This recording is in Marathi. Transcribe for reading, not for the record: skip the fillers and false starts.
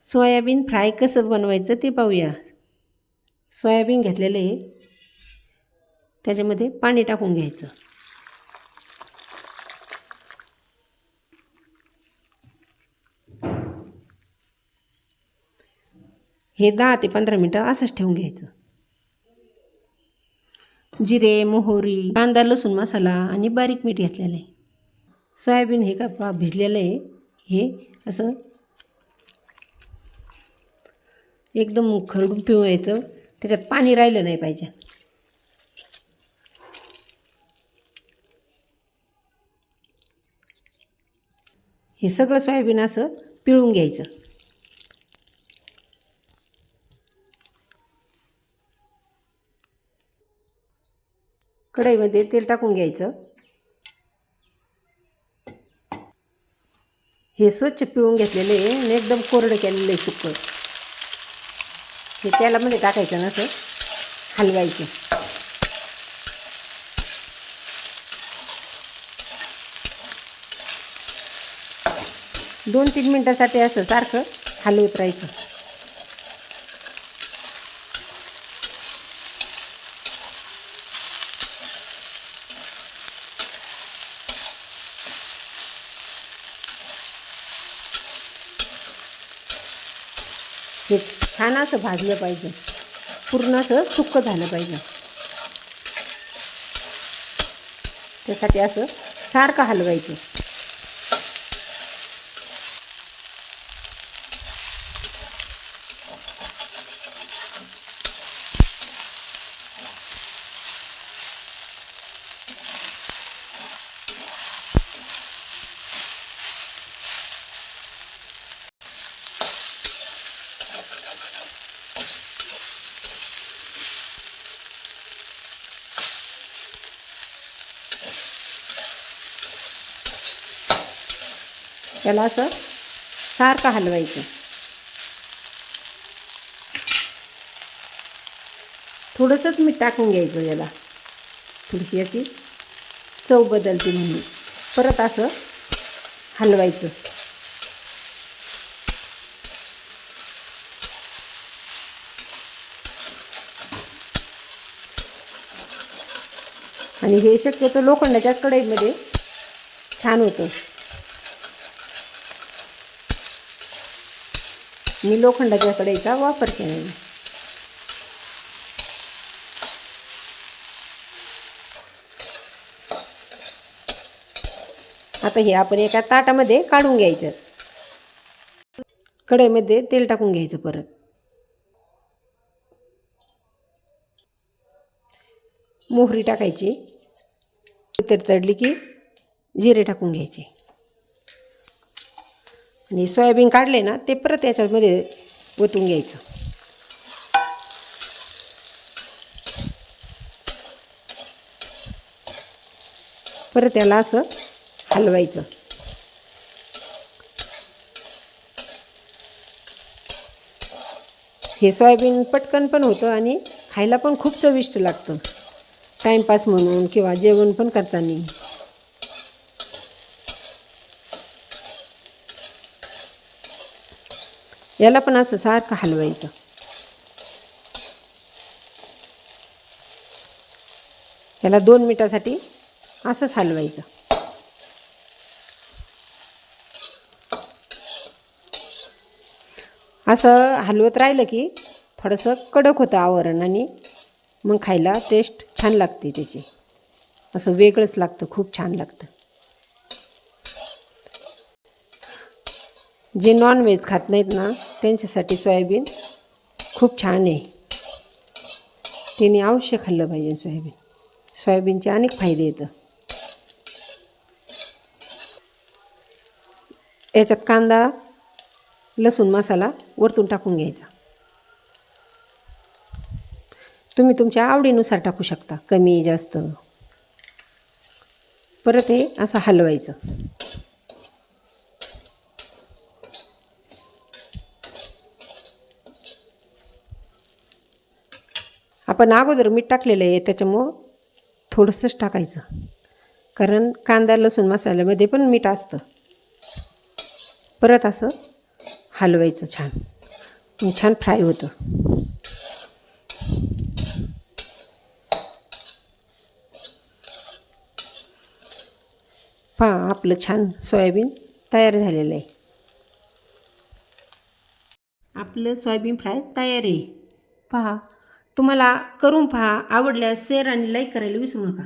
सोयाबीन फ्राय कसं बनवायचं ते पाहूया. सोयाबीन घेतलेलं आहे, त्याच्यामध्ये पाणी टाकून घ्यायचं. हे 10 ते 15 मिनटं असंच ठेवून घ्यायचं. जिरे, मोहरी, कांदा, लसूण मसाला आणि बारीक मीठ घेतलेलं आहे. सोयाबीन हे का भिजलेलं आहे, हे असं एकदम खरडून पिळायचं. त्याच्यात पाणी राहिलं नाही पाहिजे. हे सगळं सोयाबीन असं पिळून घ्यायचं. कढईमध्ये तेल टाकून घ्यायचं. हे स्वच्छ पिळून घेतलेलं आहे आणि एकदम कोरडं केलेलं आहे सुकं. हे तेलामध्ये टाकायचं ना, असं हलवायचं. दोन 3 मिनटासाठी असं सारखं हलवत राहायचं. हे छान असं भाजलं पाहिजे, पूर्ण असं सुक्कं झालं पाहिजे. त्यासाठी असं सारखं हलवायचं. त्याला असं सारखं हलवायचं. थोडंसंच मीठ टाकून घ्यायचं याला, थोडीशी अशी चव बदलते म्हणून. परत असं हलवायचं. आणि हे शक्यतो लोखंडाच्या कढईमध्ये छान होतं. मी लोखंडाच्या कढईचा वापर केला. आता हे आपण एका ताटामध्ये काढून घ्यायचं. कढईमध्ये तेल टाकून घ्यायचं. परत मोहरी टाकायची. तर तडली की जिरे टाकून घ्यायचे. आणि सोयाबीन काढले ना, ते परत याच्यामध्ये ओतून घ्यायचं. परत त्याला असं हलवायचं. हे सोयाबीन पटकन पण होतं आणि खायला पण खूप चविष्ट लागतं. टाईमपास म्हणून किंवा जेवण पण करताना. याला पण असं सारखं हलवायचं. याला 2 मिनिटासाठी असंच हलवायचं. असं हलवत राहिलं की थोडंसं कडक होतं आवरण आणि मग खायला टेस्ट छान लागते त्याची. असं वेगळंच लागतं, खूप छान लागतं. जे नॉनव्हेज खात नाहीत ना, त्यांच्यासाठी सोयाबीन खूप छान आहे. त्यांनी अवश्य खाल्लं पाहिजे सोयाबीन. सोयाबीनचे अनेक फायदे येतात. याच्यात कांदा, लसूण मसाला वरतून टाकून घ्यायचा. तुम्ही तुमच्या आवडीनुसार टाकू शकता, कमी जास्त. परत हे असं हलवायचं. आपण अगोदर मीठ टाकलेलं आहे, त्याच्यामुळं थोडंसंच टाकायचं. कारण कांदा लसूण मसाल्यामध्ये पण मीठ असतं. परत असं हलवायचं छान. मग छान फ्राय होतं. पहा आपलं छान सोयाबीन तयार झालेलं आहे. आपलं सोयाबीन फ्राय तयार आहे. पहा, तुम्हाला करून पहा, आवडल्यास शेअर आणि लाईक करायला विसरू नका.